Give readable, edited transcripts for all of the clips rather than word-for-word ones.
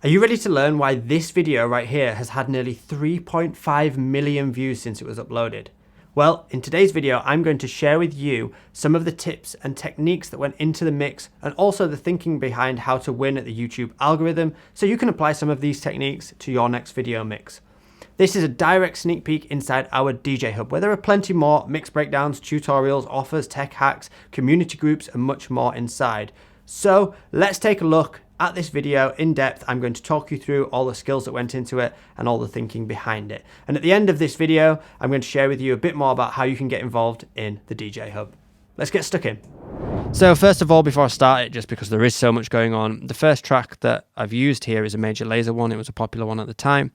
Are you ready to learn why this video right here has had nearly 3.5 million views since it was uploaded? Well, in today's video, I'm going to share with you some of the tips and techniques that went into the mix and also the thinking behind how to win at the YouTube algorithm so you can apply some of these techniques to your next video mix. This is a direct sneak peek inside our DJ Hub, where there are plenty more mix breakdowns, tutorials, offers, tech hacks, community groups, and much more inside. So let's take a look at this video in depth. I'm going to talk you through all the skills that went into it and all the thinking behind it. And at the end of this video, I'm going to share with you a bit more about how you can get involved in the DJ Hub. Let's get stuck in. So first of all, before I start it, just because there is so much going on, the first track that I've used here is a Major Lazer one. It was a popular one at the time.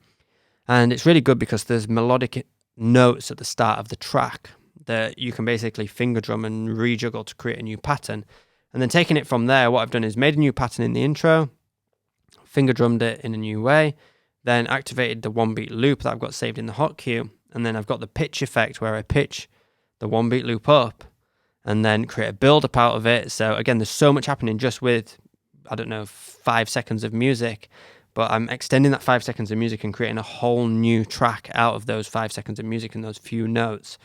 And it's really good because there's melodic notes at the start of the track that you can basically finger drum and rejuggle to create a new pattern. And then taking it from there, what I've done is made a new pattern in the intro, finger drummed it in a new way, then activated the one beat loop that I've got saved in the hot queue. And then I've got the pitch effect where I pitch the one beat loop up and then create a build up out of it. So again, there's so much happening just with, 5 seconds of music, but I'm extending that 5 seconds of music and creating a whole new track out of those 5 seconds of music and those few notes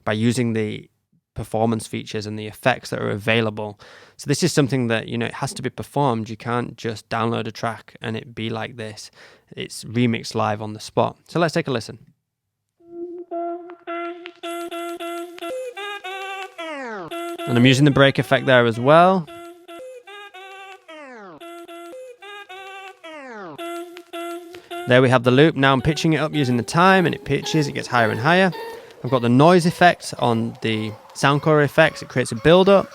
by using the performance features and the effects that are available. So this is something that, it has to be performed. You can't just download a track and it be like this. It's remixed live on the spot. So let's take a listen. And I'm using the break effect there as well. There we have the loop. Now I'm pitching it up using the time and it pitches, it gets higher and higher. I've got the noise effect on the soundcore effects. It creates a build-up.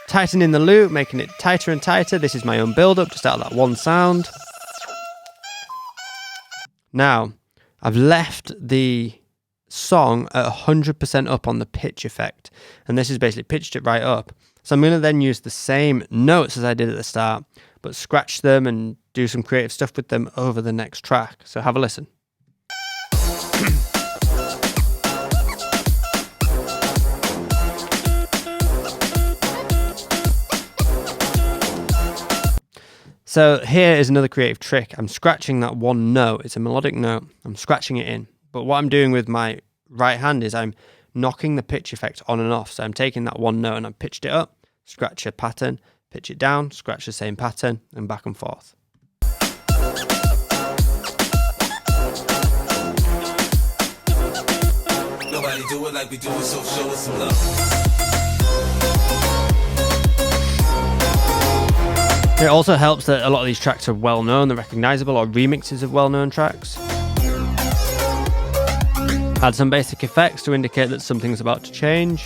Tightening the loop, making it tighter and tighter. This is my own build-up, just out of that one sound. Now, I've left the song at 100% up on the pitch effect. And this has basically pitched it right up. So I'm going to then use the same notes as I did at the start, but scratch them and do some creative stuff with them over the next track. So have a listen. So here is another creative trick. I'm scratching that one note. It's a melodic note. I'm scratching it in. But what I'm doing with my right hand is I'm knocking the pitch effect on and off. So I'm taking that one note and I've pitched it up, scratch a pattern, pitch it down, scratch the same pattern, and back and forth. Nobody do it like we do it, so show us some love. It also helps that a lot of these tracks are well known, they're recognizable, or remixes of well known tracks. Add some basic effects to indicate that something's about to change.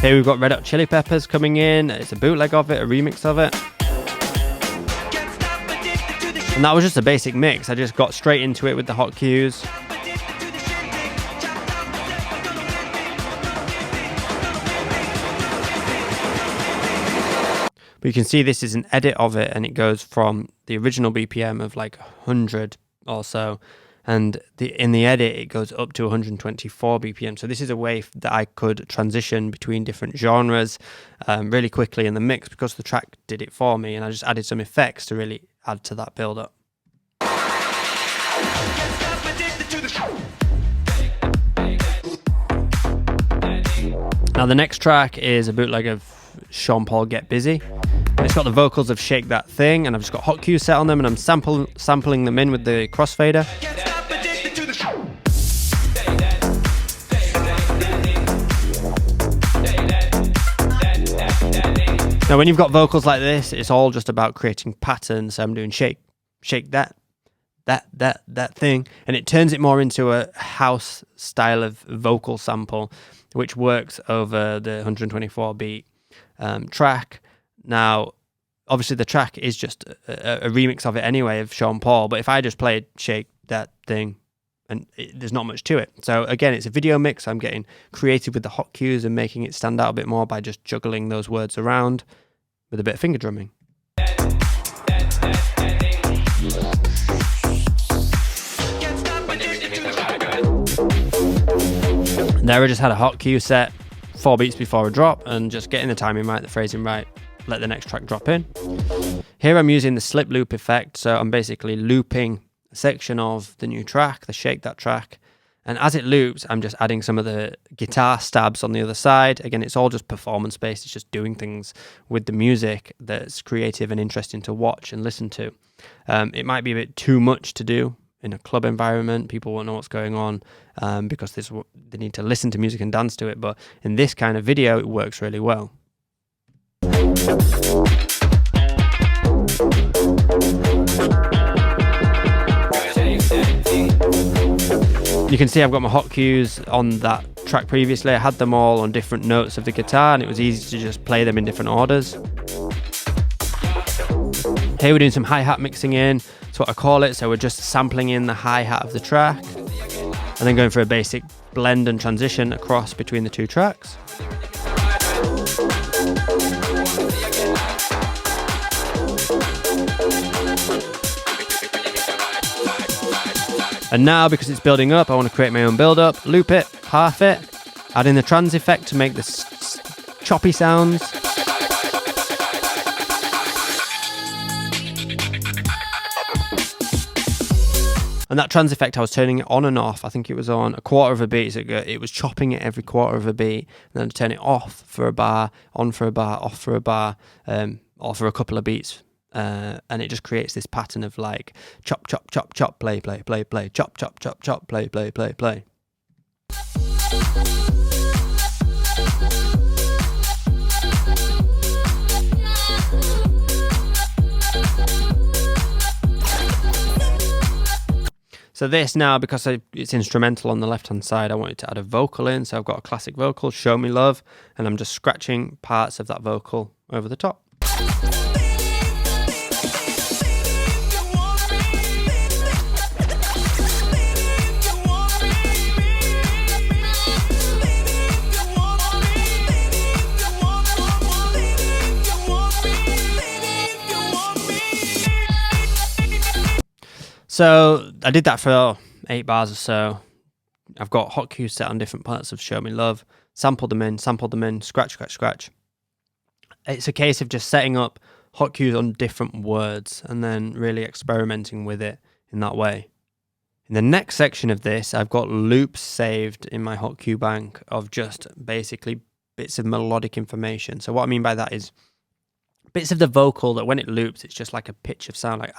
Here we've got Red Hot Chili Peppers coming in. It's a bootleg of it, a remix of it. And that was just a basic mix. I just got straight into it with the hot cues. But you can see this is an edit of it, and it goes from the original BPM of like 100 or so, and in the edit it goes up to 124 BPM. So this is a way that I could transition between different genres really quickly in the mix because the track did it for me, and I just added some effects to really add to that build-up. Now the next track is a bootleg of Sean Paul Get Busy. It's got the vocals of Shake That Thing, and I've just got hot cues set on them, and I'm sampling them in with the Crossfader. Now when you've got vocals like this, it's all just about creating patterns. So I'm doing shake that thing, and it turns it more into a house style of vocal sample, which works over the 124 beat track. Now, obviously the track is just a remix of it anyway, of Sean Paul, but if I just played Shake That Thing, and there's not much to it. So again, it's a video mix. I'm getting creative with the hot cues and making it stand out a bit more by just juggling those words around with a bit of finger drumming. There I just had a hot cue set 4 beats before a drop and just getting the timing right, the phrasing right, let the next track drop in. Here I'm using the slip loop effect, so I'm basically looping a section of the new track, the Shake That track, and as it loops, I'm just adding some of the guitar stabs on the other side. Again, it's all just performance-based, it's just doing things with the music that's creative and interesting to watch and listen to. It might be a bit too much to do in a club environment. People won't know what's going on because they need to listen to music and dance to it, but in this kind of video, it works really well. You can see I've got my hot cues on that track previously. I had them all on different notes of the guitar and it was easy to just play them in different orders. Here we're doing some hi-hat mixing in, that's what I call it. So we're just sampling in the hi-hat of the track and then going for a basic blend and transition across between the two tracks. And now, because it's building up, I want to create my own build-up, loop it, half it, add in the trans effect to make the choppy sounds. And that trans effect, I was turning it on and off. I think it was on a quarter of a beat. So it was chopping it every quarter of a beat. And then I'd turn it off for a bar, on for a bar, off for a bar, or for a couple of beats. And it just creates this pattern of like chop, chop, chop, chop, play, play, play, play, chop, chop, chop, chop, play, play, play, play. So this now, because it's instrumental on the left-hand side, I wanted to add a vocal in. So I've got a classic vocal, Show Me Love, and I'm just scratching parts of that vocal over the top. So I did that for 8 bars or so. I've got hot cues set on different parts of Show Me Love, sampled them in, scratch, scratch, scratch. It's a case of just setting up hot cues on different words and then really experimenting with it in that way. In the next section of this, I've got loops saved in my hot cue bank of just basically bits of melodic information. So what I mean by that is bits of the vocal that when it loops, it's just like a pitch of sound, like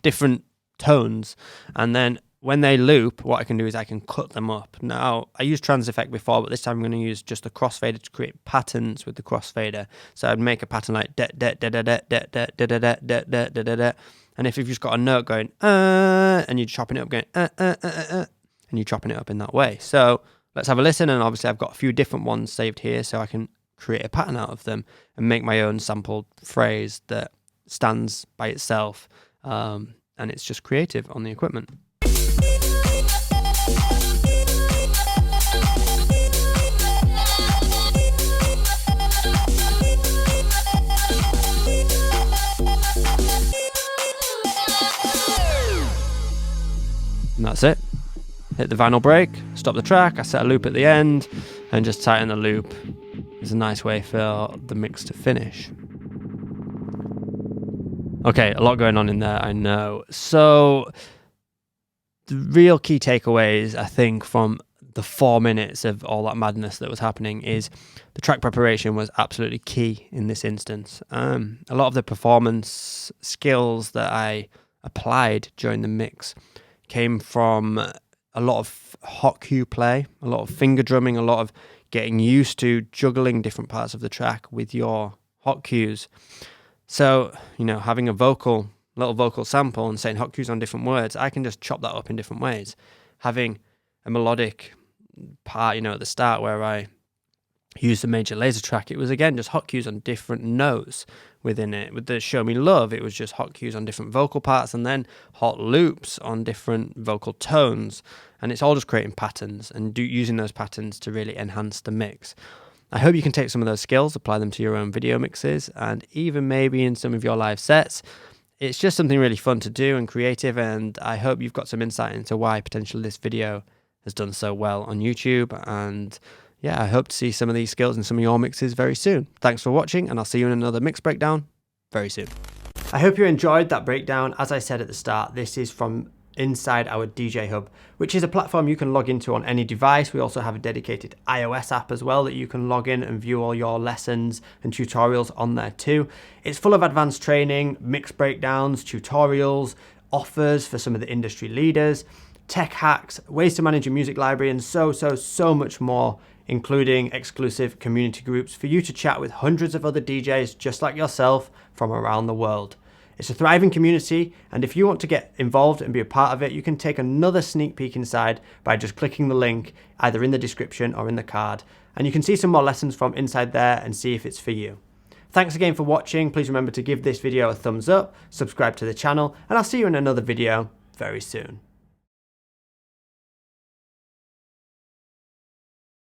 different tones. And then when they loop, what I can do is I can cut them up. Now, I used trans effect before, but this time I'm going to use just the crossfader to create patterns with the crossfader. So I'd make a pattern like da da da da da da da da da da da da da da da. And if you've just got a note going and you're chopping it up going and you're chopping it up in that way. So let's have a listen. And obviously I've got a few different ones saved here, so I can create a pattern out of them and make my own sampled phrase that stands by itself, and it's just creative on the equipment. And that's it. Hit the vinyl break, stop the track, I set a loop at the end and just tighten the loop. It's a nice way for the mix to finish. Okay, a lot going on in there, I know. So the real key takeaways, I think, from the 4 minutes of all that madness that was happening is the track preparation was absolutely key in this instance. A lot of the performance skills that I applied during the mix came from a lot of hot cue play, a lot of finger drumming, a lot of getting used to juggling different parts of the track with your hot cues. So, you know, having a little vocal sample and saying hot cues on different words, I can just chop that up in different ways. Having a melodic part, you know, at the start where I used the major laser track, it was again just hot cues on different notes within it. With the Show Me Love, it was just hot cues on different vocal parts and then hot loops on different vocal tones. And it's all just creating patterns and using those patterns to really enhance the mix. I hope you can take some of those skills, apply them to your own video mixes, and even maybe in some of your live sets. It's just something really fun to do and creative, and I hope you've got some insight into why potentially this video has done so well on YouTube. And yeah, I hope to see some of these skills in some of your mixes very soon. Thanks for watching, and I'll see you in another mix breakdown very soon. I hope you enjoyed that breakdown. As I said at the start, this is from inside our DJ Hub, which is a platform you can log into on any device. We also have a dedicated iOS app as well that you can log in and view all your lessons and tutorials on there too. It's full of advanced training, mix breakdowns, tutorials, offers for some of the industry leaders, tech hacks, ways to manage your music library, and so much more, including exclusive community groups for you to chat with hundreds of other DJs just like yourself from around the world. It's a thriving community, and if you want to get involved and be a part of it, you can take another sneak peek inside by just clicking the link either in the description or in the card, and you can see some more lessons from inside there and see if it's for you. Thanks again for watching. Please remember to give this video a thumbs up, subscribe to the channel, and I'll see you in another video very soon.